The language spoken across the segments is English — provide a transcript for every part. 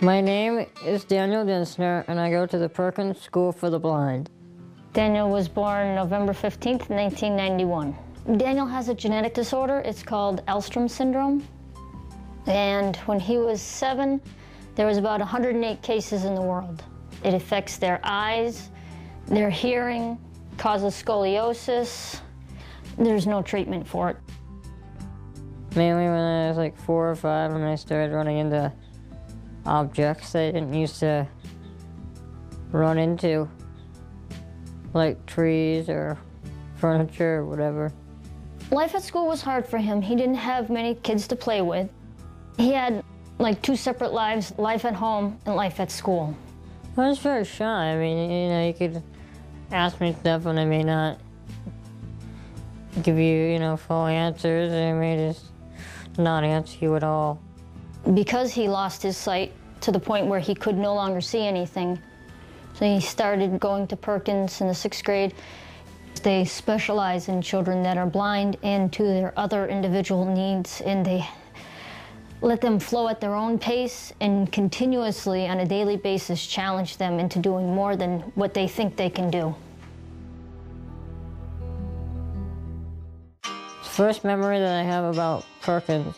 My name is Daniel Dinsner, and I go to the Perkins School for the Blind. Daniel was born November 15th, 1991. Daniel has a genetic disorder. It's called Alström syndrome. And when he was 7, there was about 108 cases in the world. It affects their eyes, their hearing, causes scoliosis. There's no treatment for it. Mainly when I was like 4 or 5, when I started running into objects I didn't used to run into, like trees or furniture or whatever. Life at school was hard for him. He didn't have many kids to play with. He had like 2 separate lives, life at home and life at school. I was very shy. I mean, you could ask me stuff and I may not give you, full answers, or I may just not answer you at all. Because he lost his sight to the point where he could no longer see anything, so he started going to Perkins in the 6th grade. They specialize in children that are blind and to their other individual needs, and they let them flow at their own pace and continuously, on a daily basis, challenge them into doing more than what they think they can do. The first memory that I have about Perkins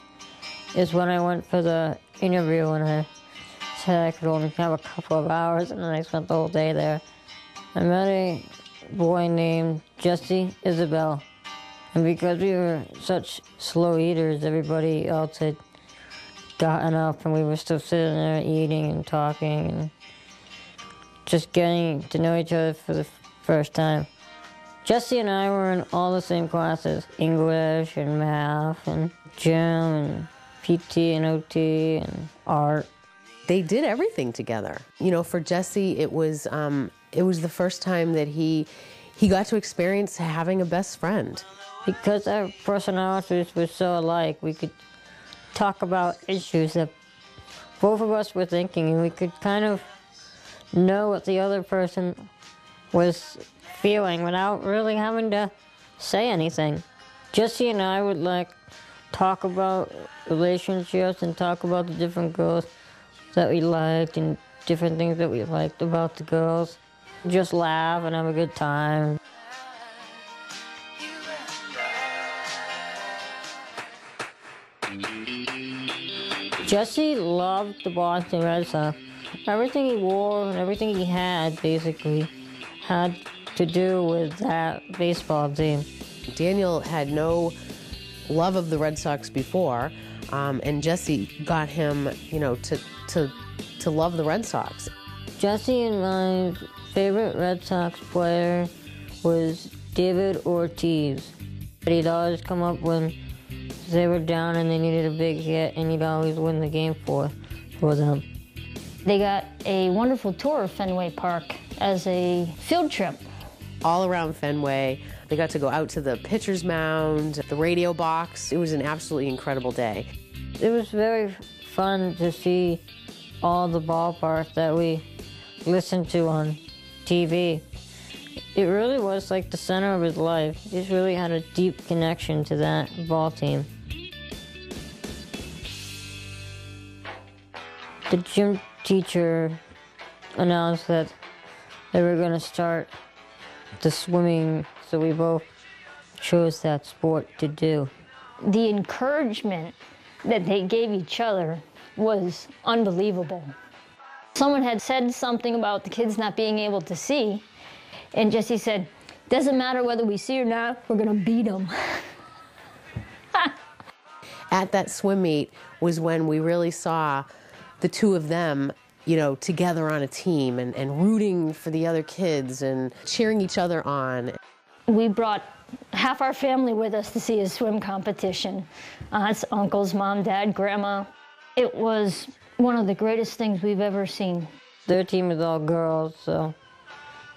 is when I went for the interview and I said I could only have a couple of hours, and then I spent the whole day there. I met a boy named Jesse Isabel, and because we were such slow eaters, everybody else had gotten up and we were still sitting there eating and talking and just getting to know each other for the first time. Jesse and I were in all the same classes, English and math and gym and PT and OT and art. They did everything together. For Jesse, it was the first time that he got to experience having a best friend. Because our personalities were so alike, we could talk about issues that both of us were thinking, and we could kind of know what the other person was feeling without really having to say anything. Jesse and I would talk about relationships and talk about the different girls that we liked and different things that we liked about the girls. Just laugh and have a good time. Jesse loved the Boston Red Sox. Everything he wore and everything he had basically had to do with that baseball team. Daniel had no love of the Red Sox before, and Jesse got him, to love the Red Sox. Jesse and my favorite Red Sox player was David Ortiz. He'd always come up when they were down and they needed a big hit, and he'd always win the game for them. They got a wonderful tour of Fenway Park as a field trip. All around Fenway, they got to go out to the pitcher's mound, the radio box. It was an absolutely incredible day. It was very fun to see all the ballparks that we listened to on TV. It really was like the center of his life. He just really had a deep connection to that ball team. The gym teacher announced that they were going to start the swimming, so we both chose that sport to do. The encouragement that they gave each other was unbelievable. Someone had said something about the kids not being able to see, and Jesse said, "Doesn't matter whether we see or not, we're going to beat them." At that swim meet was when we really saw the two of them, together on a team and rooting for the other kids and cheering each other on. We brought half our family with us to see a swim competition. Aunts, uncles, mom, dad, grandma. It was one of the greatest things we've ever seen. Their team is all girls, so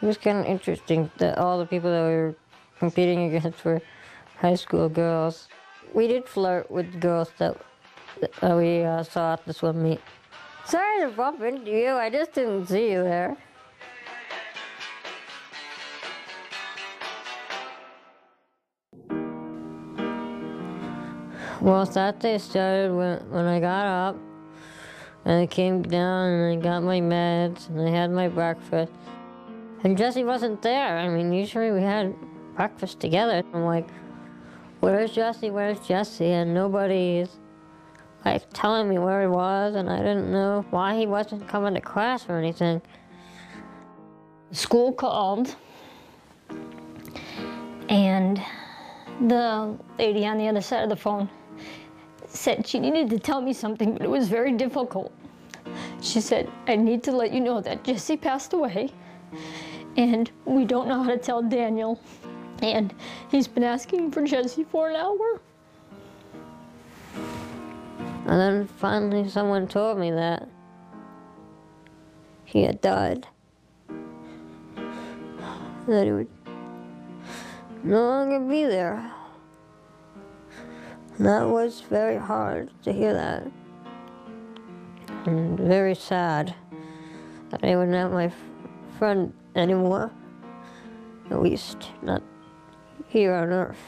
it was kind of interesting that all the people that we were competing against were high school girls. We did flirt with girls that we saw at the swim meet. Sorry to bump into you, I just didn't see you there. Well, that day started when I got up, And I came down and I got my meds and I had my breakfast. And Jesse wasn't there. I mean, usually we had breakfast together. I'm like, where's Jesse? Where's Jesse? And nobody's like telling me where he was, and I didn't know why he wasn't coming to class or anything. School called, and the lady on the other side of the phone said she needed to tell me something, but it was very difficult. She said, I need to let you know that Jesse passed away, and we don't know how to tell Daniel, and he's been asking for Jesse for an hour. And then finally someone told me that he had died. That he would no longer be there. And that was very hard to hear that. And very sad that I wouldn't have my friend anymore. At least not here on Earth.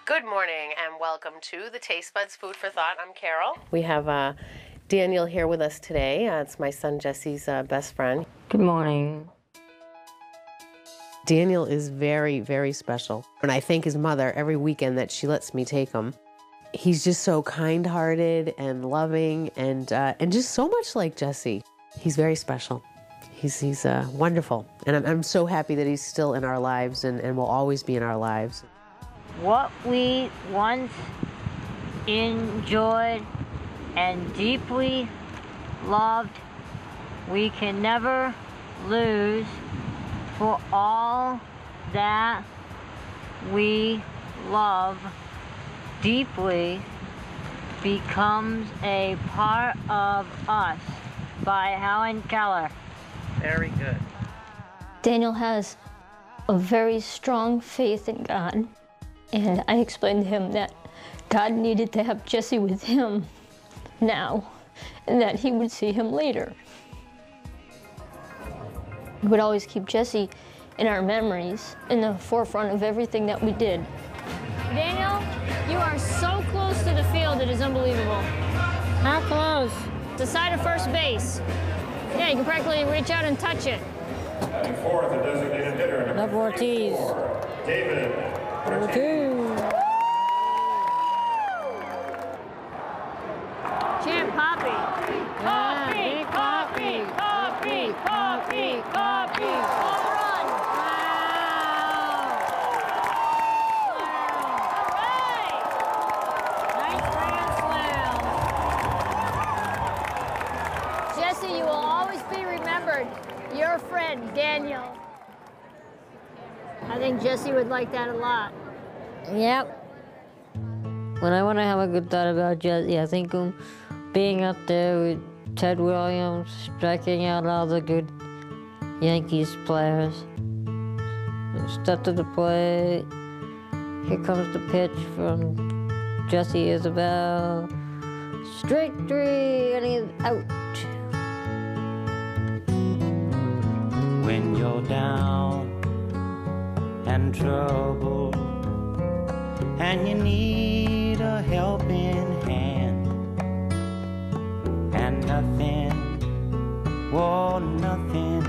Good morning and welcome to the Taste Buds Food for Thought. I'm Carol. We have Daniel here with us today. It's my son Jesse's best friend. Good morning. Daniel is very, very special. And I thank his mother every weekend that she lets me take him. He's just so kind-hearted and loving and just so much like Jesse. He's very special. He's wonderful. And I'm so happy that he's still in our lives and will always be in our lives. What we once enjoyed and deeply loved, we can never lose, for all that we love deeply becomes a part of us, by Helen Keller. Very good. Daniel has a very strong faith in God. And I explained to him that God needed to have Jesse with him now, and that he would see him later. We would always keep Jesse in our memories, in the forefront of everything that we did. Daniel, you are so close to the field, it is unbelievable. How close? The side of first base. Yeah, you can practically reach out and touch it. At the fourth, the designated hitter, Number Ortiz. David. Champ Poppy. Poppy, Poppy, Poppy, Poppy, Poppy. Home run. Nice grand slam. Jesse, you will always be remembered. Your friend, Daniel. I think Jesse would like that a lot. Yep. When I want to have a good thought about Jesse, I think him being up there with Ted Williams, striking out all the good Yankees players. Step to the plate. Here comes the pitch from Jesse Isabel. Straight three, and he's out. When you're down and troubled and you need a helping hand, and nothing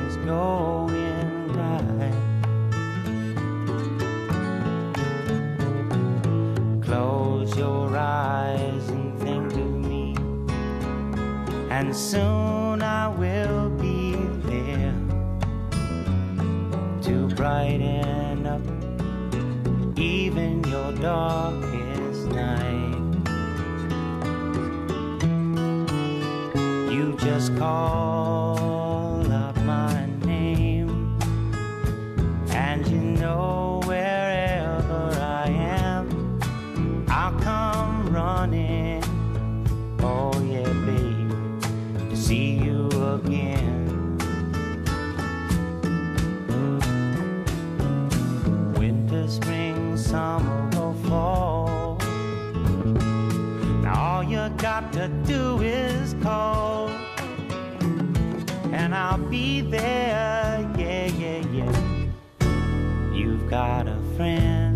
is going right. Close your eyes and think of me, and soon I will be there to brighten up even your darkest night. You just call up my name, and you know wherever I am, I'll come running. Oh yeah, baby, to see you again. Spring, summer, or fall, now all you got to do is call, and you've got a friend.